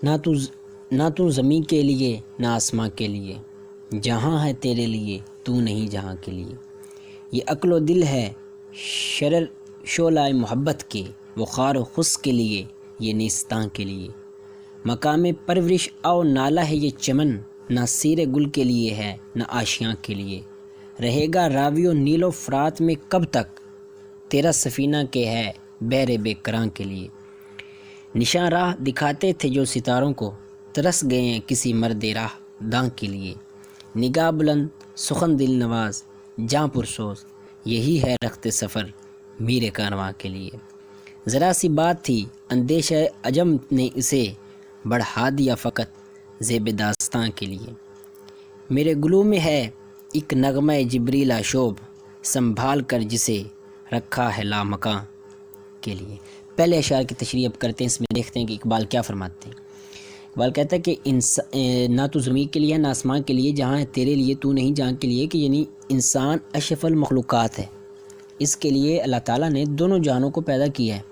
نہ تو زمین کے لیے نہ آسماں کے لیے، جہاں ہے تیرے لیے تو نہیں جہاں کے لیے۔ یہ عقل و دل ہے شعلۂ محبت کے، وہ خار و خس کے لیے یہ نیستاں کے لیے۔ مقام پرورش او نالہ ہے یہ چمن، نہ سیر گل کے لیے ہے نہ آشیاں کے لیے۔ رہے گا راوی و نیل و فرات میں کب تک، تیرا سفینہ کے ہے بحر بے کراں کے لیے۔ نشاں راہ دکھاتے تھے جو ستاروں کو، ترس گئے ہیں کسی مرد راہ داں کے لیے۔ نگاہ بلند سخن دل نواز جاں پرسوز، یہی ہے رخت سفر میر کارواں کے لیے۔ ذرا سی بات تھی اندیشہ عجم نے اسے بڑھا دیا فقط زیب داستاں کے لیے۔ میرے گلو میں ہے ایک نغمہ جبریل آشوب، سنبھال کر جسے رکھا ہے لامکاں کے لیے۔ پہلے اشعار کی تشریح اب کرتے ہیں، اس میں دیکھتے ہیں کہ اقبال کیا فرماتے ہیں۔ اقبال کہتا ہے کہ نہ تو زمین کے لیے نہ آسمان کے لیے، جہاں ہے تیرے لیے تو نہیں جہاں کے لیے، کہ یعنی انسان اشرف المخلوقات ہے۔ اس کے لیے اللہ تعالیٰ نے دونوں جہانوں کو پیدا کیا ہے۔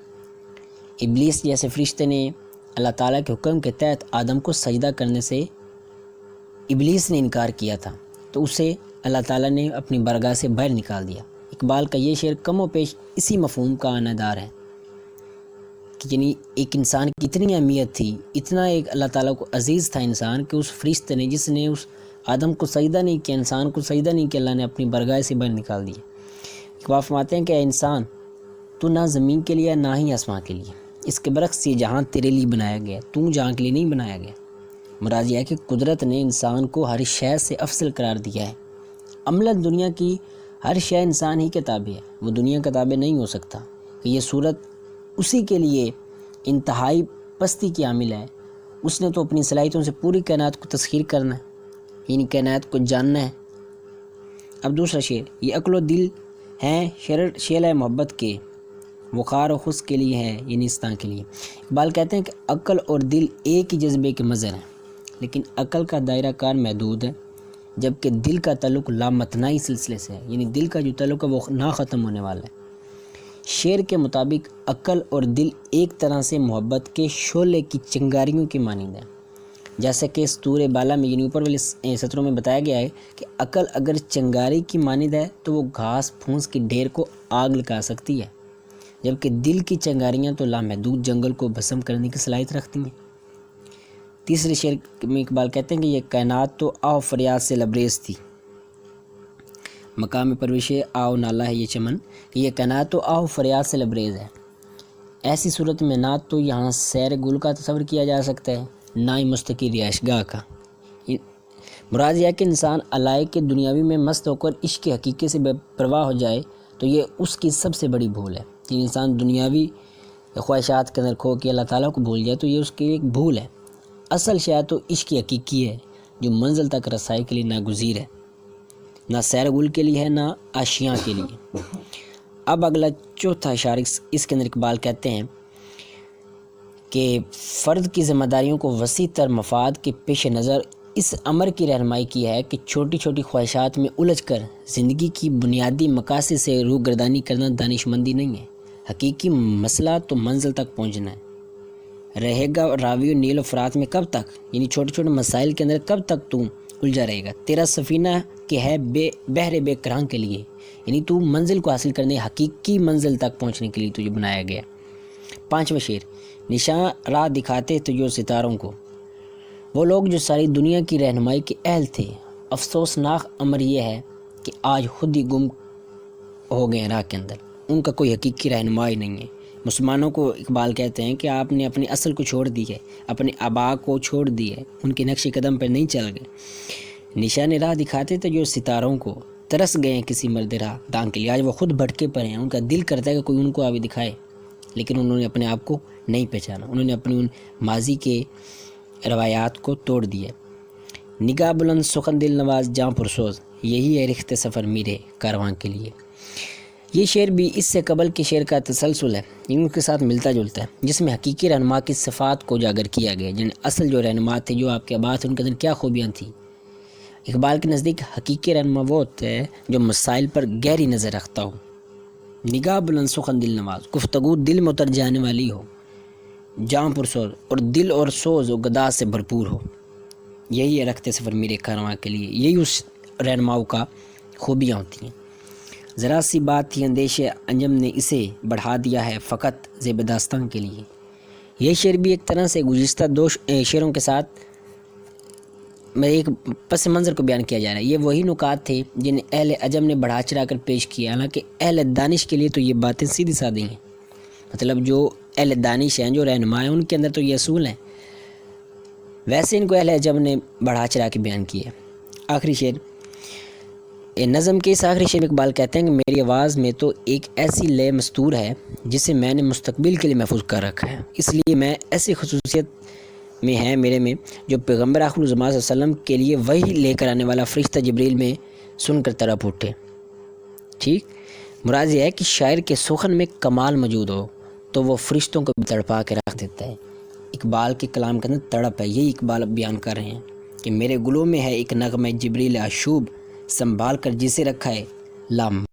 ابلیس جیسے فرشتے نے اللہ تعالیٰ کے حکم کے تحت آدم کو سجدہ کرنے سے ابلیس نے انکار کیا تھا، تو اسے اللہ تعالیٰ نے اپنی بارگاہ سے باہر نکال دیا۔ اقبال کا یہ شعر کم و بیش اسی مفہوم کا آنادار ہے کہ یعنی ایک انسان کی اتنی اہمیت تھی، اتنا ایک اللہ تعالیٰ کو عزیز تھا انسان، کہ اس فرشتے نے جس نے اس آدم کو سجدہ نہیں کیا، انسان کو سجدہ نہیں کیا، اللہ نے اپنی بارگاہ سے باہر نکال دیا۔ اقبال فرماتے ہیں کہ اے انسان، تو نہ زمین کے لیے نہ ہی آسمان کے لیے، اس کے برعکس یہ جہاں تیرے لیے بنایا گیا، تو جہاں کے لیے نہیں بنایا گیا۔ مراد یہ ہے کہ قدرت نے انسان کو ہر شے سے افضل قرار دیا ہے۔ عملاً دنیا کی ہر شے انسان ہی کے تابع ہے، وہ دنیا کا تابع نہیں ہو سکتا، کہ یہ صورت اسی کے لیے انتہائی پستی کی عامل ہے۔ اس نے تو اپنی صلاحیتوں سے پوری کائنات کو تسخیر کرنا ہے، یعنی کائنات کو جاننا ہے۔ اب دوسرا شعر، یہ عقل و دل ہیں شعلۂ محبت کے، وہ خار و خس کے لیے ہے یہ نیستاں کے لیے۔ اقبال کہتے ہیں کہ عقل اور دل ایک ہی جذبے کے مظہر ہیں، لیکن عقل کا دائرہ کار محدود ہے، جبکہ دل کا تعلق لامتناہی سلسلے سے ہے، یعنی دل کا جو تعلق ہے وہ نہ ختم ہونے والا ہے۔ شعر کے مطابق عقل اور دل ایک طرح سے محبت کے شعلے کی چنگاریوں کی مانند ہیں، جیسا کہ سطور بالا میں یعنی اوپر والے سطروں میں بتایا گیا ہے کہ عقل اگر چنگاری کی مانند ہے تو وہ گھاس پھونس کی ڈھیر کو آگ لگا سکتی ہے، جبکہ دل کی چنگاریاں تو لامحدود جنگل کو بھسم کرنے کی صلاحیت رکھتی ہیں۔ تیسرے شعر میں اقبال کہتے ہیں کہ یہ کائنات تو آہ و فریاد سے لبریز تھی، مقام پرورش آہ نالہ ہے یہ چمن، کہ یہ کائنات تو آہ و فریاد سے لبریز ہے۔ ایسی صورت میں نہ تو یہاں سیر گل کا تصور کیا جا سکتا ہے، نہ ہی مستقل رہائش گاہ کا۔ مراد یہ ہے کہ انسان علائق کے دنیاوی میں مست ہو کر عشق کی حقیقت سے بے پرواہ ہو جائے تو یہ اس کی سب سے بڑی بھول ہے۔ کہ انسان دنیاوی خواہشات کے اندر کھو کے اللہ تعالیٰ کو بھول جائے تو یہ اس کی ایک بھول ہے۔ اصل شے تو عشق کی حقیقی ہے، جو منزل تک رسائی کے لیے ناگزیر ہے، نہ سیر گل کے لیے ہے نہ آشیاں کے لیے۔ اب اگلا چوتھا اشعار، اس کے اندر اقبال کہتے ہیں کہ فرد کی ذمہ داریوں کو وسیع تر مفاد کے پیش نظر اس امر کی رہنمائی کی ہے کہ چھوٹی چھوٹی خواہشات میں الجھ کر زندگی کی بنیادی مقاصد سے روگردانی کرنا دانش مندی نہیں ہے۔ حقیقی مسئلہ تو منزل تک پہنچنا ہے۔ رہے گا راوی و نیل و فرات میں کب تک، یعنی چھوٹے چھوٹے مسائل کے اندر کب تک تو الجھا رہے گا، تیرا سفینہ کہ ہے بحر بے کراں کے لیے، یعنی تو منزل کو حاصل کرنے، حقیقی منزل تک پہنچنے کے لیے تجھے بنایا گیا۔ پانچواں شعر، نشاں راہ دکھاتے تو جو ستاروں کو، وہ لوگ جو ساری دنیا کی رہنمائی کے اہل تھے، افسوسناک امر یہ ہے کہ آج خود ہی گم ہو گئے راہ کے اندر، ان کا کوئی حقیقی رہنمائی نہیں ہے۔ مسلمانوں کو اقبال کہتے ہیں کہ آپ نے اپنی اصل کو چھوڑ دی ہے، اپنے آباء کو چھوڑ دی ہے، ان کے نقش قدم پر نہیں چل گئے۔ نشان راہ دکھاتے تھے جو ستاروں کو، ترس گئے ہیں کسی مرد راہ داں کے لیے، آج وہ خود بھٹکے پڑے ہیں، ان کا دل کرتا ہے کہ کوئی ان کو آگے دکھائے، لیکن انہوں نے اپنے آپ کو نہیں پہچانا، انہوں نے اپنی ان ماضی کے روایات کو توڑ دیا۔ نگاہ بلند سخن دل نواز جاں پرسوز، یہی ہے رخت سفر میرے کارواں کے لیے۔ یہ شعر بھی اس سے قبل کے شعر کا تسلسل ہے، ان کے ساتھ ملتا جلتا ہے، جس میں حقیقی رہنما کی صفات کو اجاگر کیا گیا، جن اصل جو رہنما تھے، جو آپ کے آباء تھے، ان کے اندر کیا خوبیاں تھیں۔ اقبال کے نزدیک حقیقی رہنما وہ ہوتا ہے جو مسائل پر گہری نظر رکھتا ہو، نگاہ بلند سخن دل نواز، گفتگو دل میں اتر جانے والی ہو، جاں پرسوز اور دل اور سوز و گدا سے بھرپور ہو۔ یہی ہے رکھتے سفر میرے کارواں کے لیے، یہی اس رہنماؤں کا خوبیاں ہوتی ہیں۔ ذرا سی بات تھی اندیش انجم نے اسے بڑھا دیا ہے فقط زیب داستان کے لیے۔ یہ شعر بھی ایک طرح سے گزشتہ دو شعروں کے ساتھ میں ایک پس منظر کو بیان کیا جا رہا ہے۔ یہ وہی نکات تھے جنہیں اہل عجم نے بڑھا چڑھا کر پیش کیا، حالانکہ اہل دانش کے لیے تو یہ باتیں سیدھی سادھی ہیں۔ مطلب جو اہل دانش ہیں، جو رہنما ہیں، ان کے اندر تو یہ اصول ہیں، ویسے ان کو اہل عجم نے بڑھا چڑھا کے بیان کیا ہے۔ آخری شعر نظم کے اس آخری شعر میں اقبال کہتے ہیں کہ میری آواز میں تو ایک ایسی لے مستور ہے جسے میں نے مستقبل کے لیے محفوظ کر رکھا ہے، اس لیے میں ایسی خصوصیت میں ہے میرے میں جو پیغمبر آخر الزمان صلی اللہ علیہ وسلم کے لیے وہی لے کر آنے والا فرشتہ جبریل میں سن کر تڑپ اٹھے۔ ٹھیک، مراد یہ ہے کہ شاعر کے سخن میں کمال موجود ہو تو وہ فرشتوں کو بھی تڑپا کے رکھ دیتا ہے۔ اقبال کے کلام کے اندر تڑپ ہے، یہی اقبال بیان کر رہے ہیں کہ میرے گلوں میں ہے ایک نغمہ جبریل آشوب، سنبھال کر جسے رکھا ہے لام